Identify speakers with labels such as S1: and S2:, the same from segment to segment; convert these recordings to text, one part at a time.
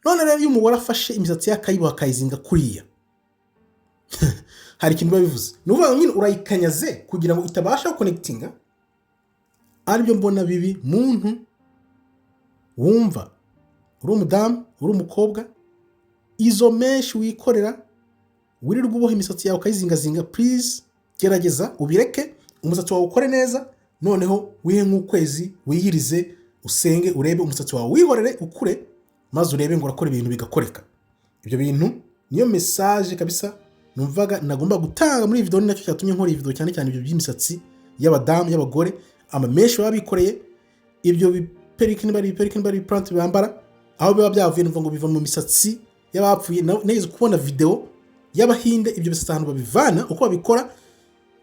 S1: none rero iyo umugore afashe imisatsi y'akayibo akayizinga kuriya hari ikintu biba bivuze, ni ukuvuga ngo nyine urayikanyaze kugira ngo itabasha gukonekitinga. aribyo mbona bibi. muntu wumva uri umudamu uri umukobwa, izo menshi wikorera wirirwa uboha imisatsi yawe ukayizingazinga, please gerageza ubireke, umusatsi wawe ukore neza, noneho wihe nk'ukwezi wiyirize, usenge, urebe umusatsi wawe wihorere ukure, maze urebe ngo urakora ibintu bigakoreka. Ibyo bintu niyo message kabisa numvaga nagomba gutanga muri iyi video, ni nacyo cyatumye nkora iyi video, cyane cyane ibyo by'imisatsi y'abadamu y'abagore, ama menshi baba bikoreye ibyo biperike n'ibari plant bambara, aho biba byavuye numva ngo biva mu misatsi y'abapfuye. Nageze kubona video y'Abahinde ibyo bisatsi ahantu babivana, uko babikora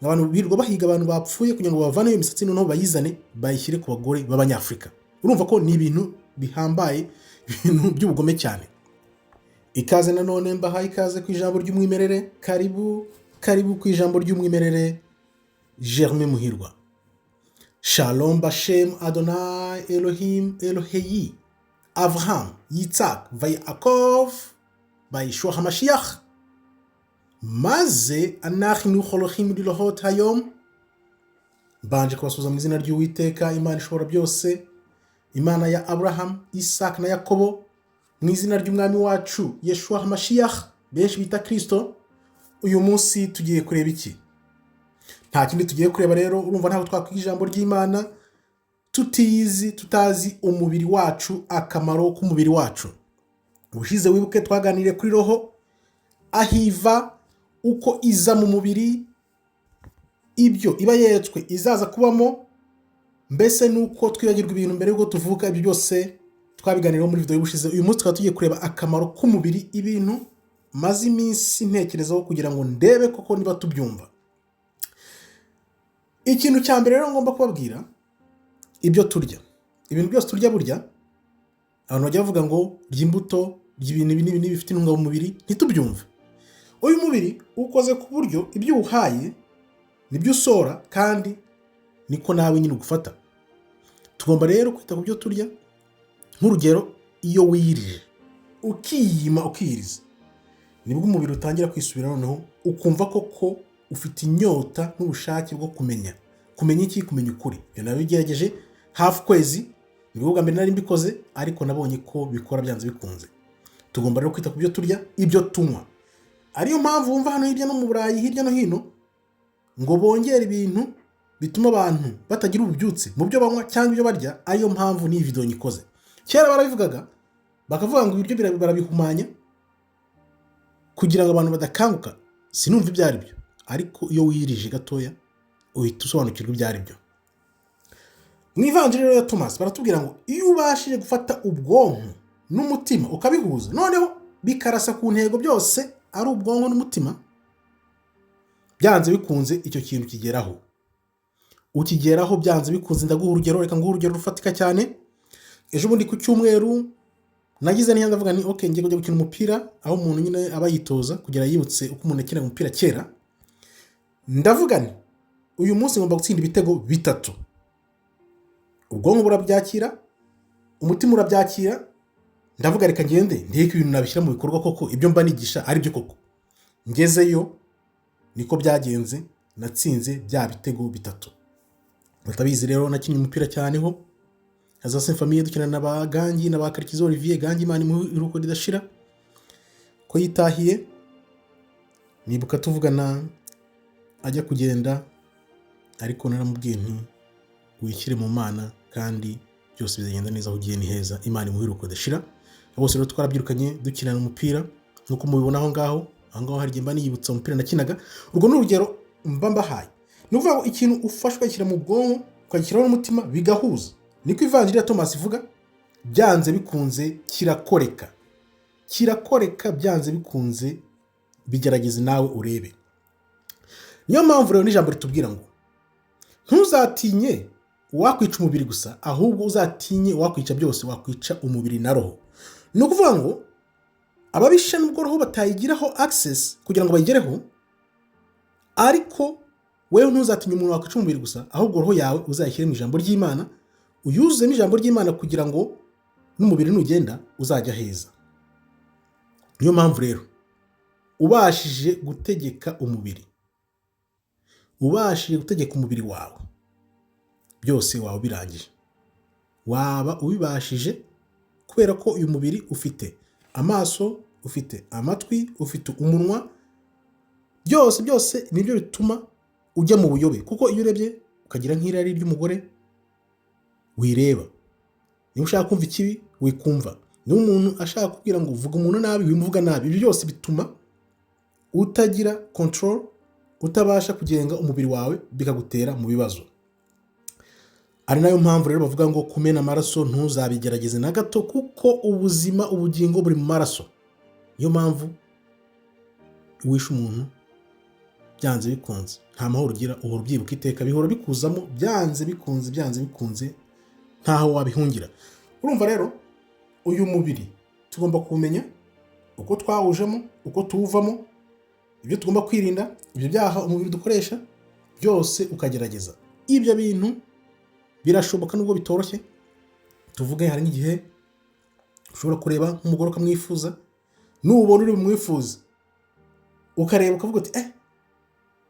S1: abantu birirwa bahiga abantu bapfuye kugira ngo bavane iyo misatsi noneho bayizane bayishyire ku bagore b'Abanyafrika. Urumva ko ni ibintu bihambaye, ibintu by'ubugome cyane. Ikaze nanone mbahaye ikaze ku ijambo ry'umwimerere, karibu ku ijambo ry'umwimerere. Germain Muhirwa. Shalom Bashem Adonai Elohim Eloheyi Avraham Yitzhak Vayakov Bayishua HaMashiach maze anachnu cholochim lilohot hayom. Mbanje kubasubiza mu izina ry'Uwiteka Imana ishobora byose, Imana ya Abraham, Isaac na Yakobo, mu izina ry'umwami wacu Yeshua HaMashiach benshi bita Kristo. Uyu munsi tugiye kureba iki? Nta kindi tugiye kureba rero, urumva ntabwo twakwiga ijambo ry'Imana tutazi umubiri wacu, akamaro k'umubiri wacu. Ubushize wibuke twaganiriye kuri roho, ahiva, uko iza mu mubiri, ibyo iba yeretswe izaza kubamo, mbese nuko twibagirwa ibintu mbere yuko tuvuka. Ibyo byose twabiganiraho muri video y'ubushize. Uyu munsi tukaba tugiye kureba akamaro k'umubiri, ibintu maze iminsi ntekerezaho kugira ngo ndebe koko niba tubyumva. Ikintu cya mbere rero ngomba kubabwira, ibyo turya, ibintu byose turya burya abantu bajya bavuga ngo ry'imbuto, ry'ibintu ibi bifite intungamubiri, ntitubyumve. Uyu mubiri ukoze ku buryo ibyo uhaye nibyo usora, kandi niko nawe nyine ugufata. Tugomba rero kwita ku byo turya. Nk'urugero, iyo wiyirije ukiyima ukiyiriza, nibwo umubiri utangira kwisubira, noneho ukumva koko ufite inyota n'ubushake bwo kumenya iki, kumenya ukuri. Ibyo nabigerageje hafi kwezi, nibwo bwa mbere nari mbikoze, ariko nabonye ko bikora byanze bikunze. Tugomba rero kwita ku byo turya, ibyo tunywa. Ariyo mpamvu wumva hano hirya no mu Burayi, hirya no hino, ngo bongera ibintu bituma abantu batagira ububyutse mu byo banywa cyangwa ibyo barya. Ariyo mpamvu ni video nyikoze. Kera barabivugaga bakavuga ngo ibiryo barabihumanya kugira ngo abantu badakanguka. Sinumva ibyo ari byo, ariko iyo wirije gatoya uhita usobanukirwa ibyo ari byo. Mu Ivanjiri rero ya Thomas baratubwira ngo iyo ubashije gufata ubwonko n'umutima ukabihuza, noneho bikarasa ku ntego, byose ari ubwonko n'umutima, byanze bikunze icyo kintu kigeraho. Ukigeraho byanze bikunze. Ndaguha urugero, reka nguhe urugero rufatika cyane. Ejo bundi ku cyumweru nagize n'iyo ndavuga ni okay, ngiye kujya gukina umupira, aho umuntu nyine aba yitoza kugira yibutse uko umuntu akina umupira kera. Ndavuga ni uyu munsi ngomba gutsinda ibitego 3. Ubwonko burabyakira, umutima urabyakira. Ndavuga reka ngende ndeke ibintu nabishyira mu bikorwa, koko ibyo mba nigisha ari byo koko. Ngezeyo niko byagenze, natsinze bya bitego 3. Batabizi rero nakinnye umupira cyane ho haza se famille dukina na ba Gangi na ba Karikizo Olivier. Gangi Imana iruko ridashira ko yitahiye, nibuka tuvugana ajya kugenda, ariko naramubwiye nti wishyire mu Mana kandi byose bizagenda neza, aho ugiye ni heza, Imana imuhiruko dashira. Bose rero twarabyirukanye dukina umupira nuko mubibona aho ngaho hari igihe mba niyibutsa umupira nakinaga. Urwo ni urugero mba mbahaye. Ni ukuvuga ngo ikintu ufashwe ukakira mu bwonko ukakiraho n'umutima bigahuza, niko Ivanjiri ya Thomas ivuga. Byanze bikunze kirakoreka, byanze bikunze. Bigerageze nawe urebe. Niyo mpamvu rero n'ijambo ritubwira ngo ntuzatinye wakwica umubiri gusa, ahubwo uzatinye wakwica byose, wakwica umubiri na roho. Ni ukuvuga ngo ababisha nubwo roho batayigiraho access kugira ngo bayigereho, ariko wewe ntuzatinye umuntu wakwica umubiri gusa, ahubwo roho yawe uzayishyire mu ijambo ry'Imana, uyuzemo ijambo ry'Imana kugira ngo n'umubiri nugenda uzajya heza. niyo mpamvu rero ubashije gutegeka umubiri wawe byose waba ubirangije, waba ubibashije, kubera ko uyu mubiri ufite amaso, ufite amatwi, ufite umunwa, byose nibyo bituma ujya mu buyobe, kuko iyo urebye ukagira nk'irari ry'umugore wireba, niba ushaka kumva ikibi wikumva, niba umuntu ashaka kubwira ngo vuga umuntu nabi wimuvuga nabi, ibyo byose bituma utagira control, utabasha kugenga umubiri wawe, bikagutera mu bibazo. Ari nayo mpamvu rero bavuga ngo kumena amaraso ntuzabigerageze na gato, kuko ubuzima, ubugingo buri mu maraso. Niyo mpamvu wishe umuntu byanze bikunze nta mahoro ugira, uhora ubyibuka iteka, bihora bikuzamo byanze bikunze ntaho wabihungira. Urumva rero uyu mubiri tugomba kumenya uko twawujemo, uko tuwuvamo, ibyo tugomba kwirinda, ibyo byaha umubiri dukoresha byose ukagerageza. Ibyo bintu birashoboka nubwo bitoroshye. Tuvuge hari n'igihe ushobora kureba nk'umugore ukamwifuza, nubona uri bumwifuza ukareba ukavuga uti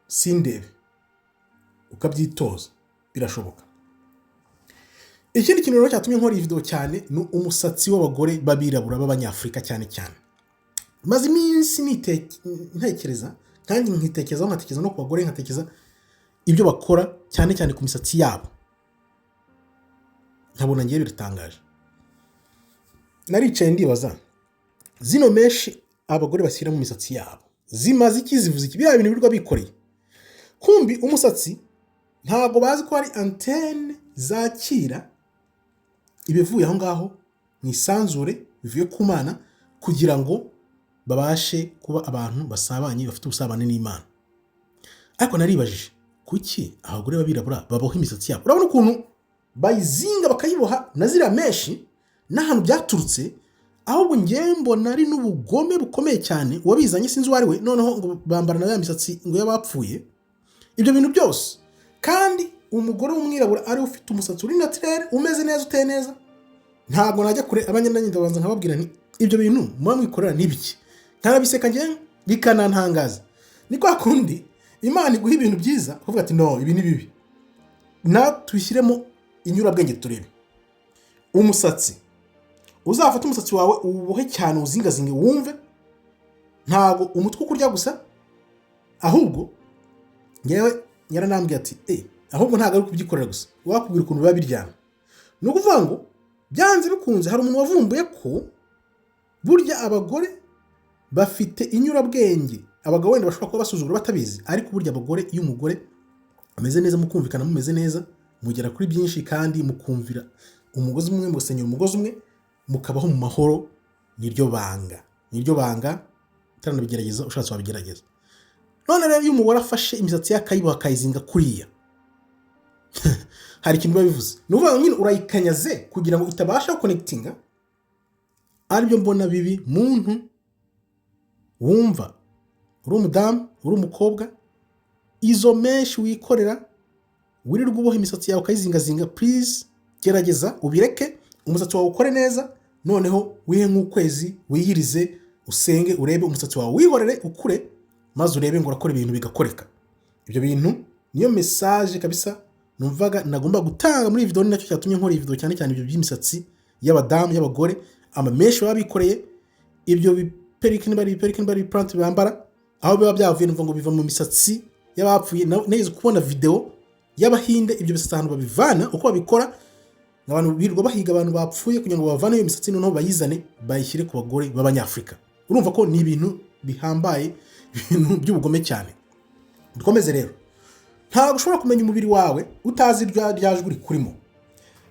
S1: sindebe, ukabyitoza, birashoboka. Ikindi kintu rero cyatumye nkora iyi video cyane ni umusatsi w'abagore b'abirabura b'abanyafurika cyane. Maze iminsi ntekereza, kandi nkatekereza no ku bagore, nkatekereza ibyo bakora cyane ku misatsi yabo, nkabona ngiye biratangaje. Naricaye ndibaza, zino meshi abagore bashyira mu misatsi yabo zimaze iki, zivuze iki? Biriya bintu birirwa bikoreye, kumbi umusatsi ntabwo bazi ko hari antene zakira ibivuye aho ngaho mu isanzure bivuye ku Mana, kugira ngo babashe kuba abantu basabanye, bafite ubusabane n'Imana. Ariko naribajije, kuki abagore b'abirabura baboha imisatsi yabo? Urabona ukuntu bayizinga bakayiboha na ziriya meshi n'ahantu byaturutse, ahubwo ngewe mbona ari n'ubugome bukomeye cyane. Uwabizanye sinzi uwo ari we, noneho ngo bambara na ya misatsi ngo y'abapfuye. Ibyo bintu byose, kandi umugore w'umwirabura ari ufite umusatsi uri naturel, umeze neza, uteye neza, ntabwo najya kure abanyandanye ndabanza nkababwira nti ibyo bintu muba mwikorera n'ibiki, ntarabiseka ngewe bikanantangaza. Ni kwa kundi Imana iguha ibintu byiza ukavuga ati no, ibi ni bibi, na tubishyiremo inyurabwenge turebe. Umusatsi, uzafata umusatsi wawe uwubohe cyane, uzingazinge, wumve ntabwo umutwe ukurya gusa, ahubwo ngewe yaranambwiye ati ahubwo ntabwo ari kubyikorera gusa, wakubwira ukuntu biba biryana. Ni ukuvuga ngo byanze bikunze hari umuntu wavumbuye ko burya abagore bafite inyurabwenge. Abagabo wenda bashobora kuba basuzugura batabizi, ariko burya abagore, iyo umugore ameze neza, mukumvikana mumeze neza, mugera kuri byinshi, kandi mukumvira umugozi umwe, mugasenyera umugozi umwe, mukabaho mu mahoro. Niryo banga utanabigerageza, ushatse wabigerageza. None rero iyo umugore afashe imisatsi y'akayiboha akayizinga kuriya hari ikintu biba bivuze. Ni ukuvuga nyine urayikanyaze kugira ngo itabasha connectinga. Aribyo mbona bibi. Muntu wumva uri umudamu, uri umukobwa, izo meshi wikorera, wirirwa uboha imisatsi yawe ukayizingazinga, please gerageza ubireke, umusatsi wawe ukore neza, noneho wihe nk'ukwezi, wiyirize, usenge, urebe umusatsi wawe, wihorere ukure, maze urebe ngo urakora ibintu bigakoreka. Ibyo bintu niyo message kabisa numvaga nagomba gutanga muri video. Ni nacyo cyatumye nkora iyi video cyane ibyo by'imisatsi y'abadamu, y'abagore, amameshi baba bikoreye, ibyo perikini plant bambara, aho biba byavuye numva ngo biva mu misatsi y'abapfuye. Neza kubona video y'Abahinde ibyo bisatsi ahantu babivana, uko babikora, abantu birirwa bahiga abantu bapfuye kugira ngo bavane iyo misatsi, noneho bayizane bayishyire ku bagore b'abanyafrika. Urumva ko ni ibintu bihambaye, ibintu by'ubugome cyane. Dukomeze rero, ntabwo ushobora kumenya umubiri wawe utazi rya jwi rikurimo.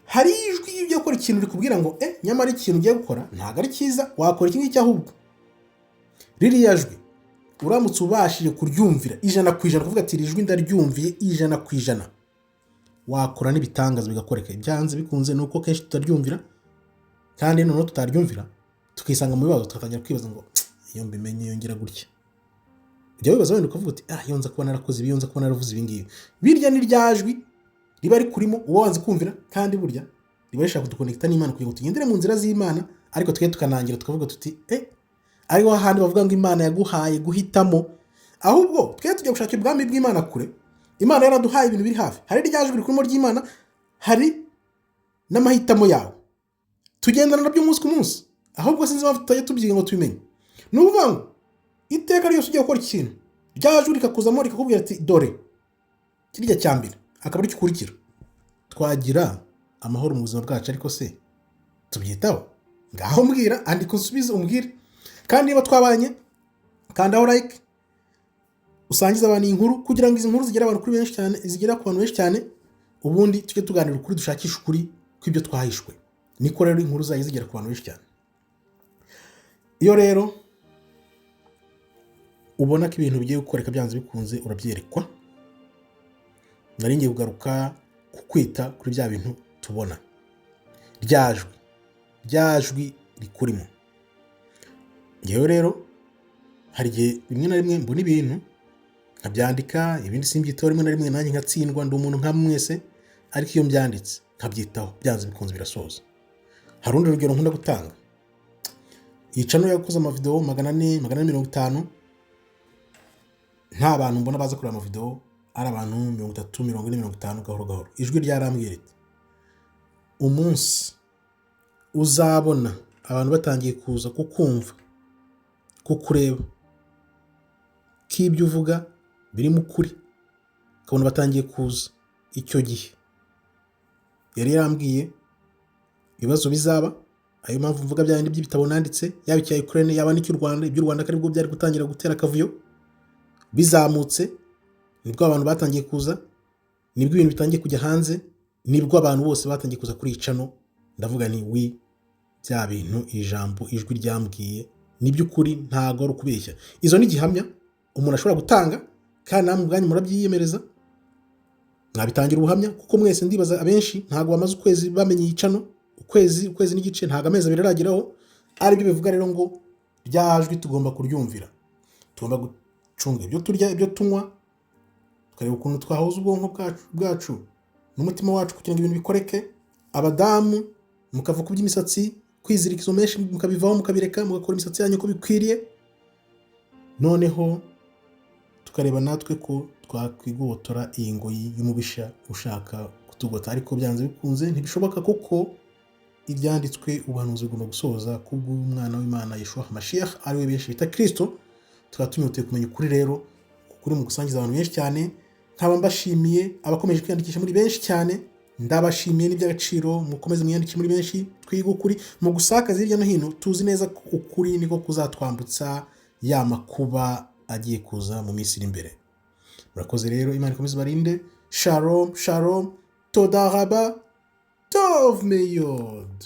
S1: Hari ijwi iyo ugiye gukora ikintu rikubwira ngo nyamara ikintu ugiye gukora ntabwo ari cyiza, wakora iki ngiki, ahubwo ririya jwi uramutse ubashije kuryumvira 100%, kuvuga ati iri jwi ndaryumviye 100%, wakora n'ibitangaza bigakoreka. Byanze bikunze nuko kenshi tutaryumvira, kandi noneho tutaryumvira tukisanga mu bibazo, tugatangira kwibaza ngo iyo mbimenye yongera gutya. Ujya wibaza wenda ukavuga uti iyo nza kuba narakoze ibi, iyo nza kuba naravuze ibi ngibi. Birya ni rya jwi riba rikurimo, uwo wanze kumvira, kandi burya riba rishaka kudukonekita n'Imana kugira ngo tugendere mu nzira z'Imana, ariko twe tukanangira tukavuga tuti ariho hahandi bavuga ngo Imana yaguhaye guhitamo, ahubwo twe tujya gushaka ubwami bw'Imana kure. Imana yaraduhaye ibintu biri hafi, hari rya jwi rikurimo ry'Imana, hari n'amahitamo yawe tugendana nabyo umunsi ku munsi, ahubwo sinzi impamvu tutajya tubyiga ngo tubimenye. Ni ukuvuga ngo iteka ryose ugiye gukora ikintu, rya jwi rikakuzamo rikakubwira ati dore kirya cya mbere, akaba ari gikurikira. Twagira amahoro mu buzima bwacu, ariko se tubyitaho? Ngaho mbwira, andika usubize umbwire. Kandi niba twabanye, kandaho like, usangiza abantu iyi nkuru kugira ngo izi nkuru zigere abantu kuri benshi cyane, zigera ku bantu benshi cyane, ubundi tujye tuganira ukuri, dushakisha ukuri kw'ibyo twahishwe. Niko rero inkuru zayo zigera ku bantu benshi cyane. Iyo rero ubona ko ibintu bigiye gukoreka byanze bikunze, urabyerekwa. Nari ngiye kugaruka ku kwita kuri bya bintu tubona, rya jwi rikurimo. Ngewe rero hari igihe rimwe na rimwe mbona ibintu nkabyandika, ibindi simbyitaho, rimwe na rimwe nanjye nkatsindwa, ndi umuntu nka mwese, ariko iyo mbyanditse nkabyitaho, byanze bikunze birasoza. Hari urundi rugero nkunda gutanga. Iyi channel yakoze amavideo 450, nta bantu mbona baza kureba amavideo, ari abantu 30, 40, 50 gahoro gahoro. Ijwi ryarambwiye riti umunsi uzabona abantu batangiye kuza kukumva, kukureba, k'ibyo uvuga biri mu kuri, ukabona batangiye kuza, icyo gihe yari yarambwiye ibibazo bizaba. Ayo mpamvu mvuga bya bindi by'ibitabo nanditse, yaba icya Ukraine yaba n'icy'u Rwanda. Iby'u Rwanda kari bwo byari gutangira gutera akavuyo, bizamutse nibwo abantu batangiye kuza, nibwo ibintu bitangiye kujya hanze, nibwo abantu bose batangiye kuza kuri iyi channel. Ndavuga ni bya bintu ijambo ijwi ryambwiye niby'ukuri, ntago ari ukubeshya. Izo ni gihamya umuntu ashobora gutanga, kandi namwe ubwanyu murabyiyemereza, mwabitangira ubuhamya, kuko mwese ndibaza abenshi ntago bamaze ukwezi bamenye iyi channel, ukwezi n'igice, ntago amezi abiri arageraho. Aribyo bivuga rero ngo ryajwi tugomba kuryumvira, tugomba gucunga ibyo turya, ibyo tunywa, tukareba ukuntu twahoza ubwonko bwacu n'umutima wacu kugira ngo ibintu bikoreke. Abadamu mukava ku by'imisatsi, kwizirika izo menshi mukabivaho, mukabireka, mugakora imisatsi yanyu uko bikwiriye. Noneho tukareba natwe ko twakwigobotora iyi ngoyi y'umubisha ushaka kutugota, ariko byanze bikunze ntibishoboka, kuko ibyanditswe ubuhanuzi bugomba gusoza kubw'umwana w'Imana Yeshua Mashiach, ari we benshi bita Kristo. Tukaba tunyoteye kumenya ukuri rero, kuri mu gusangiza abantu benshi cyane. Nkaba mbashimiye abakomeje kwiyandikisha muri benshi cyane, ndabashimiye n'iby'agaciro, mukomeze mwiyandikishe muri benshi, twiga ukuri mu gusakaza hirya no hino. Tuzi neza ko ukuri niko kuzatwambutsa ya makuba agiye kuza mu minsi iri imbere. Murakoze rero, Imana ikomeze barinde. Shalom, shalom, toda raba, tov meyod.